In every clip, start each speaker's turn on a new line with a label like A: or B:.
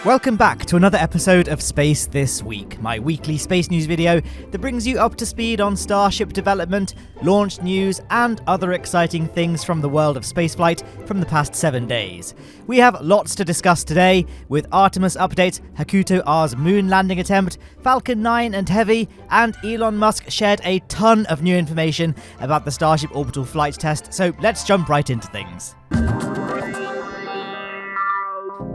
A: Welcome back to another episode of Space This Week, my weekly space news video that brings you up to speed on Starship development, launch news, and other exciting things from the world of spaceflight from the past 7 days. We have lots to discuss today, with Artemis updates, Hakuto-R's moon landing attempt, Falcon 9 and Heavy, and Elon Musk shared a ton of new information about the Starship Orbital flight test, so let's jump right into things.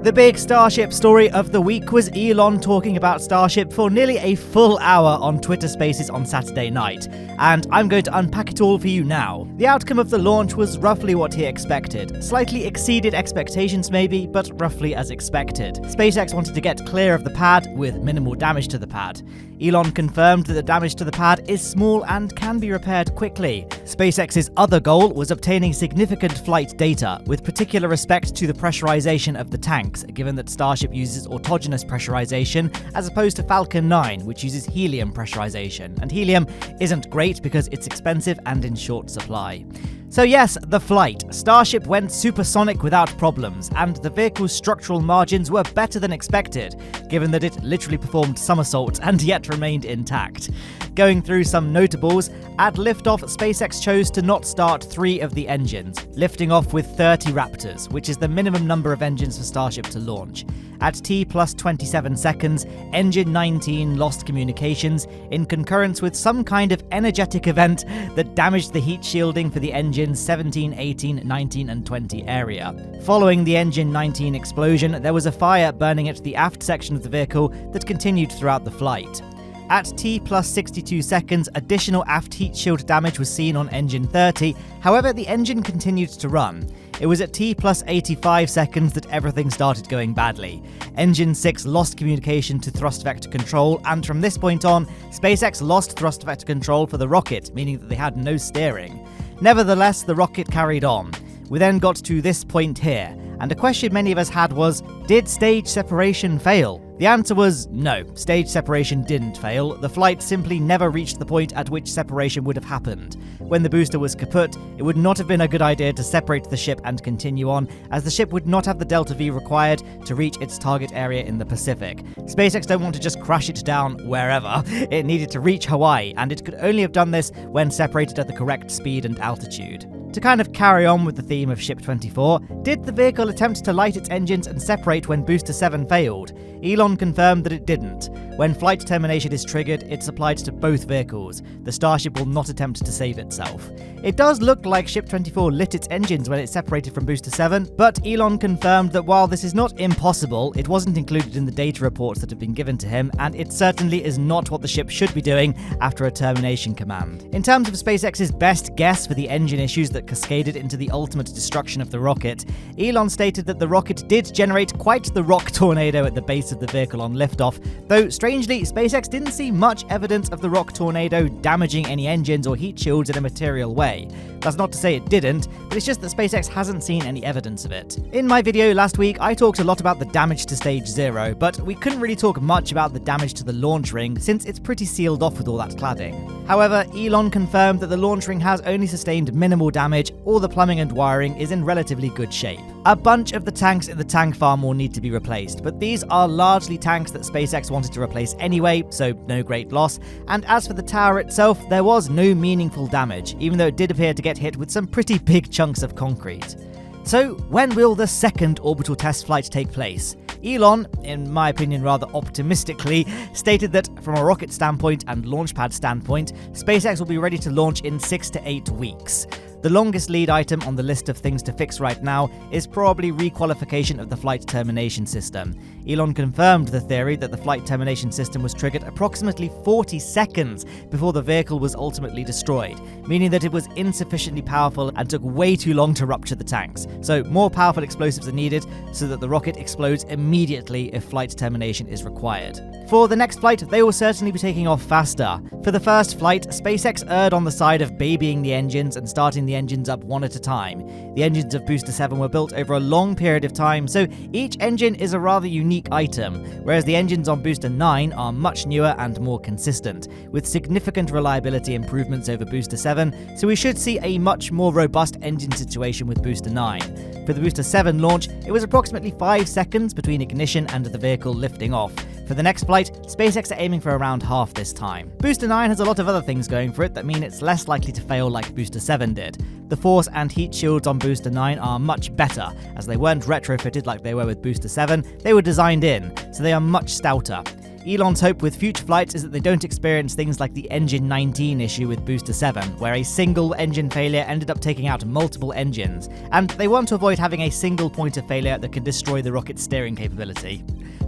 A: The big Starship story of the week was Elon talking about Starship for nearly a full hour on Twitter Spaces on Saturday night, and I'm going to unpack it all for you now. The outcome of the launch was roughly what he expected. Slightly exceeded expectations maybe, but roughly as expected. SpaceX wanted to get clear of the pad with minimal damage to the pad. Elon confirmed that the damage to the pad is small and can be repaired quickly. SpaceX's other goal was obtaining significant flight data, with particular respect to the pressurization of the tanks, given that Starship uses autogenous pressurization as opposed to Falcon 9, which uses helium pressurization. And helium isn't great because it's expensive and in short supply. So yes, the flight. Starship went supersonic without problems, and the vehicle's structural margins were better than expected, given that it literally performed somersaults and yet remained intact. Going through some notables, at liftoff, SpaceX chose to not start 3 of the engines, lifting off with 30 Raptors, which is the minimum number of engines for Starship to launch. At T plus 27 seconds, Engine 19 lost communications in concurrence with some kind of energetic event that damaged the heat shielding for the engines 17, 18, 19 and 20 area. Following the Engine 19 explosion, there was a fire burning at the aft section of the vehicle that continued throughout the flight. At T plus 62 seconds, additional aft heat shield damage was seen on Engine 30, however the engine continued to run. It was at T plus 85 seconds that everything started going badly. Engine 6 lost communication to thrust vector control, and from this point on, SpaceX lost thrust vector control for the rocket, meaning that they had no steering. Nevertheless, the rocket carried on. We then got to this point here, and a question many of us had was, did stage separation fail? The answer was no, stage separation didn't fail. The flight simply never reached the point at which separation would have happened. When the booster was kaput, it would not have been a good idea to separate the ship and continue on, as the ship would not have the delta V required to reach its target area in the Pacific. SpaceX don't want to just crash it down wherever. It needed to reach Hawaii, and it could only have done this when separated at the correct speed and altitude. To kind of carry on with the theme of Ship 24, did the vehicle attempt to light its engines and separate when Booster 7 failed? Elon confirmed that it didn't. When flight termination is triggered, it's applied to both vehicles. The Starship will not attempt to save itself. It does look like Ship 24 lit its engines when it separated from Booster 7, but Elon confirmed that while this is not impossible, it wasn't included in the data reports that have been given to him, and it certainly is not what the ship should be doing after a termination command. In terms of SpaceX's best guess for the engine issues that cascaded into the ultimate destruction of the rocket, Elon stated that the rocket did generate quite the rock tornado at the base of the vehicle on liftoff, though strangely, SpaceX didn't see much evidence of the rock tornado damaging any engines or heat shields in a material way. That's not to say it didn't, but it's just that SpaceX hasn't seen any evidence of it. In my video last week, I talked a lot about the damage to Stage 0, but we couldn't really talk much about the damage to the launch ring since it's pretty sealed off with all that cladding. However, Elon confirmed that the launch ring has only sustained minimal damage, all the plumbing and wiring is in relatively good shape. A bunch of the tanks in the tank farm will need to be replaced, but these are largely tanks that SpaceX wanted to replace anyway, so no great loss. And as for the tower itself, there was no meaningful damage, even though it did appear to get hit with some pretty big chunks of concrete. So, when will the second orbital test flight take place? Elon, in my opinion rather optimistically, stated that from a rocket standpoint and launchpad standpoint, SpaceX will be ready to launch in 6 to 8 weeks. The longest lead item on the list of things to fix right now is probably requalification of the flight termination system. Elon confirmed the theory that the flight termination system was triggered approximately 40 seconds before the vehicle was ultimately destroyed, meaning that it was insufficiently powerful and took way too long to rupture the tanks. So more powerful explosives are needed so that the rocket explodes immediately if flight termination is required. For the next flight, they will certainly be taking off faster. For the first flight, SpaceX erred on the side of babying the engines and starting the the engines up one at a time. The engines of Booster 7 were built over a long period of time, so each engine is a rather unique item, whereas the engines on Booster 9 are much newer and more consistent, with significant reliability improvements over Booster 7, so we should see a much more robust engine situation with Booster 9. For the Booster 7 launch, it was approximately 5 seconds between ignition and the vehicle lifting off. For the next flight, SpaceX are aiming for around half this time. Booster 9 has a lot of other things going for it that mean it's less likely to fail like Booster 7 did. The force and heat shields on Booster 9 are much better, as they weren't retrofitted like they were with Booster 7, they were designed in, so they are much stouter. Elon's hope with future flights is that they don't experience things like the Engine 19 issue with Booster 7, where a single engine failure ended up taking out multiple engines, and they want to avoid having a single point of failure that can destroy the rocket's steering capability.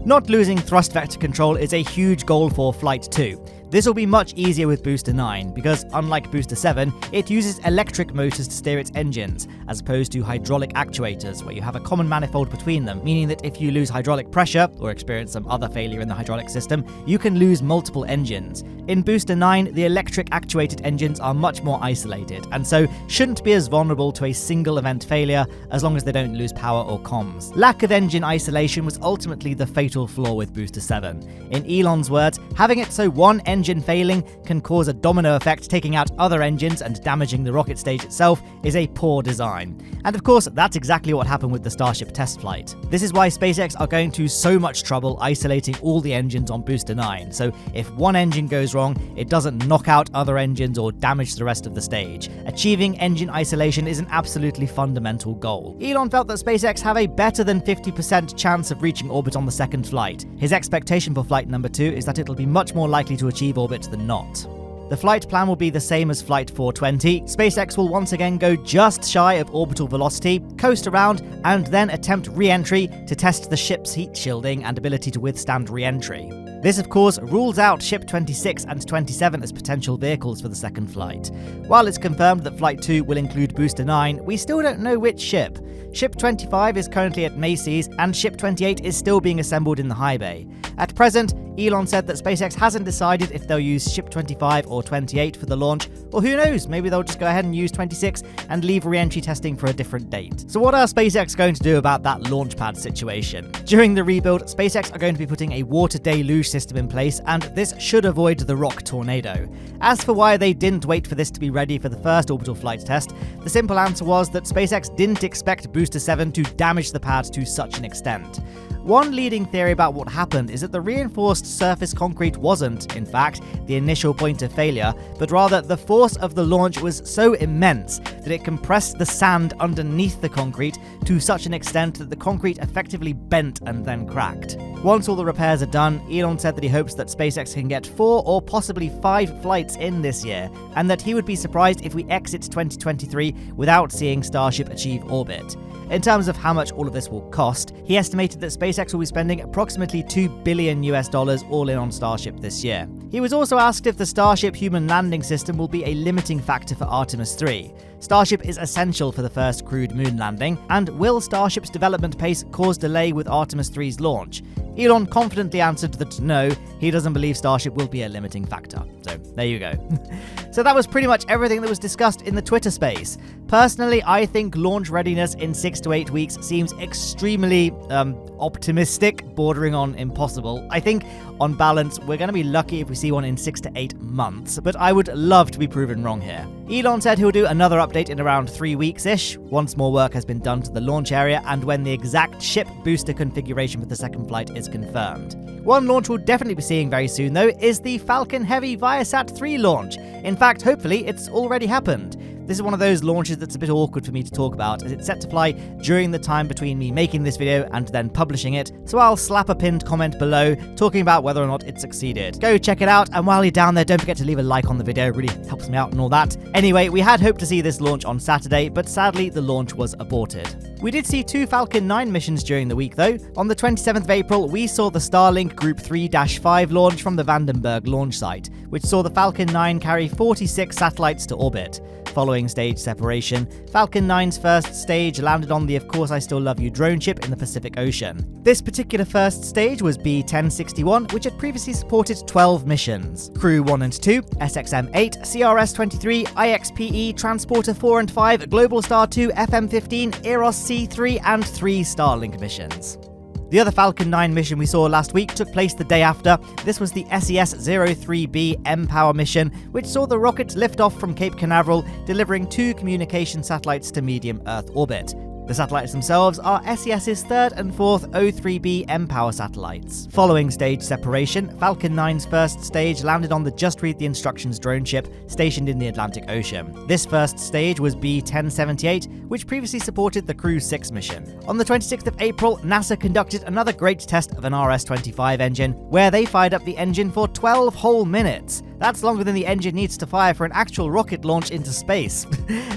A: Not losing thrust vector control is a huge goal for Flight 2. This will be much easier with Booster 9, because unlike Booster 7, it uses electric motors to steer its engines, as opposed to hydraulic actuators, where you have a common manifold between them, meaning that if you lose hydraulic pressure, or experience some other failure in the hydraulic system, you can lose multiple engines. In Booster 9, the electric actuated engines are much more isolated, and so shouldn't be as vulnerable to a single event failure, as long as they don't lose power or comms. Lack of engine isolation was ultimately the fatal flaw with Booster 7. In Elon's words, having it so one engine failing can cause a domino effect, taking out other engines and damaging the rocket stage itself, is a poor design. And of course, that's exactly what happened with the Starship test flight. This is why SpaceX are going to so much trouble isolating all the engines on Booster 9, so if one engine goes wrong, it doesn't knock out other engines or damage the rest of the stage. Achieving engine isolation is an absolutely fundamental goal. Elon felt that SpaceX have a better than 50% chance of reaching orbit on the second flight. His expectation for flight number 2 is that it'll be much more likely to achieve orbit than not. The flight plan will be the same as Flight 420. SpaceX will once again go just shy of orbital velocity, coast around, and then attempt re-entry to test the ship's heat shielding and ability to withstand re-entry. This, of course, rules out Ship 26 and 27 as potential vehicles for the second flight. While it's confirmed that Flight 2 will include Booster 9, we still don't know which ship. Ship 25 is currently at Macy's, and Ship 28 is still being assembled in the high bay. At present, Elon said that SpaceX hasn't decided if they'll use Ship 25 or 28 for the launch, or who knows, maybe they'll just go ahead and use 26 and leave re-entry testing for a different date. So what are SpaceX going to do about that launch pad situation? During the rebuild, SpaceX are going to be putting a water deluge system in place, and this should avoid the rock tornado. As for why they didn't wait for this to be ready for the first orbital flight test, the simple answer was that SpaceX didn't expect Booster 7 to damage the pad to such an extent. One leading theory about what happened is that the reinforced surface concrete wasn't, in fact, the initial point of failure, but rather the force of the launch was so immense that it compressed the sand underneath the concrete to such an extent that the concrete effectively bent and then cracked. Once all the repairs are done, Elon said that he hopes that SpaceX can get 4 or possibly 5 flights in this year, and that he would be surprised if we exit 2023 without seeing Starship achieve orbit. In terms of how much all of this will cost, he estimated that SpaceX will be spending approximately $2 billion all in on Starship this year. He was also asked if the Starship human landing system will be a limiting factor for Artemis 3. Starship is essential for the first crewed moon landing, and will Starship's development pace cause delay with Artemis 3's launch? Elon confidently answered that no, he doesn't believe Starship will be a limiting factor. So there you go. So that was pretty much everything that was discussed in the Twitter space. Personally, I think launch readiness in 6 to 8 weeks seems extremely optimistic, bordering on impossible. I think, on balance, we're going to be lucky if we see one in 6 to 8 months, but I would love to be proven wrong here. Elon said he'll do another update in around 3 weeks-ish, once more work has been done to the launch area and when the exact ship booster configuration for the second flight is confirmed. One launch we'll definitely be seeing very soon, though, is the Falcon Heavy Viasat 3 launch. In fact, hopefully, it's already happened. This is one of those launches that's a bit awkward for me to talk about, as it's set to fly during the time between me making this video and then publishing it, so I'll slap a pinned comment below talking about whether or not it succeeded. Go check it out, and while you're down there, don't forget to leave a like on the video, it really helps me out and all that. Anyway, we had hoped to see this launch on Saturday, but sadly the launch was aborted. We did see 2 Falcon 9 missions during the week though. On the 27th of April, we saw the Starlink Group 3-5 launch from the Vandenberg launch site, which saw the Falcon 9 carry 46 satellites to orbit. Following stage separation, Falcon 9's first stage landed on the Of Course I Still Love You drone ship in the Pacific Ocean. This particular first stage was B-1061, which had previously supported 12 missions. Crew 1 and 2, SXM-8, CRS-23, IXPE, Transporter 4 and 5, Global Star 2, FM-15, Eros C-3 and 3 Starlink missions. The other Falcon 9 mission we saw last week took place the day after. This was the SES-03B M-Power mission, which saw the rocket lift off from Cape Canaveral, delivering 2 communication satellites to medium Earth orbit. The satellites themselves are SES's 3rd and 4th O3B M-Power satellites. Following stage separation, Falcon 9's first stage landed on the Just Read the Instructions drone ship stationed in the Atlantic Ocean. This first stage was B-1078, which previously supported the Crew 6 mission. On the 26th of April, NASA conducted another great test of an RS-25 engine, where they fired up the engine for 12 whole minutes. That's longer than the engine needs to fire for an actual rocket launch into space.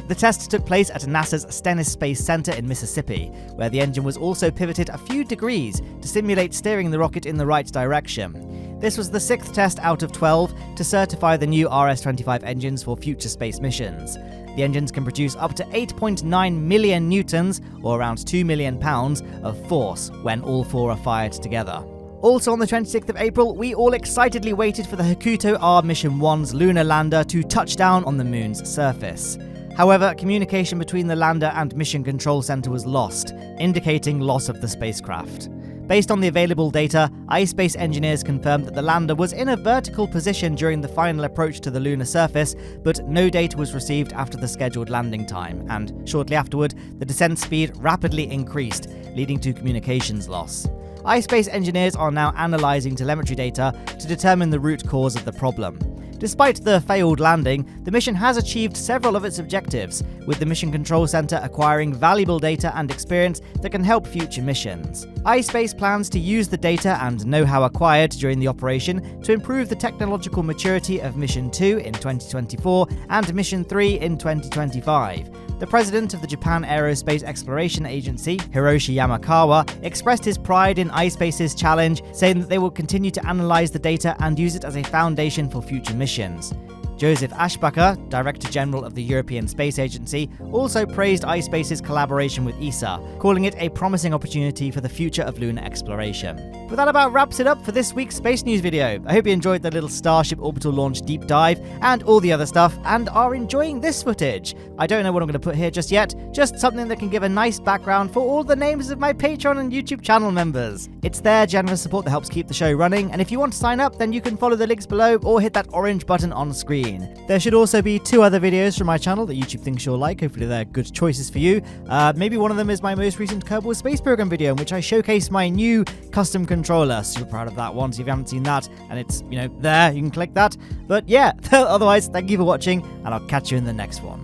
A: The test took place at NASA's Stennis Space Center in Mississippi, where the engine was also pivoted a few degrees to simulate steering the rocket in the right direction. This was the 6th test out of 12 to certify the new RS-25 engines for future space missions. The engines can produce up to 8.9 million newtons, or around £2 million, of force when all 4 are fired together. Also on the 26th of April, we all excitedly waited for the Hakuto-R Mission 1's lunar lander to touch down on the moon's surface. However, communication between the lander and Mission Control Center was lost, indicating loss of the spacecraft. Based on the available data, iSpace engineers confirmed that the lander was in a vertical position during the final approach to the lunar surface, but no data was received after the scheduled landing time, and shortly afterward, the descent speed rapidly increased, leading to communications loss. iSpace engineers are now analysing telemetry data to determine the root cause of the problem. Despite the failed landing, the mission has achieved several of its objectives, with the Mission Control Center acquiring valuable data and experience that can help future missions. iSpace plans to use the data and know-how acquired during the operation to improve the technological maturity of Mission 2 in 2024 and Mission 3 in 2025. The president of the Japan Aerospace Exploration Agency, Hiroshi Yamakawa, expressed his pride in iSpace's challenge, saying that they will continue to analyze the data and use it as a foundation for future missions. Joseph Aschbacher, Director General of the European Space Agency, also praised iSpace's collaboration with ESA, calling it a promising opportunity for the future of lunar exploration. But that about wraps it up for this week's space news video. I hope you enjoyed the little Starship Orbital launch deep dive and all the other stuff, and are enjoying this footage. I don't know what I'm going to put here just yet, just something that can give a nice background for all the names of my Patreon and YouTube channel members. It's their generous support that helps keep the show running, and if you want to sign up, then you can follow the links below or hit that orange button on screen. There should also be 2 other videos from my channel that YouTube thinks you'll like. Hopefully they're good choices for you. Maybe one of them is my most recent Kerbal Space Program video, in which I showcase my new custom controller. Super proud of that one, so if you haven't seen that, and it's, there, you can click that. But yeah, otherwise, thank you for watching, and I'll catch you in the next one.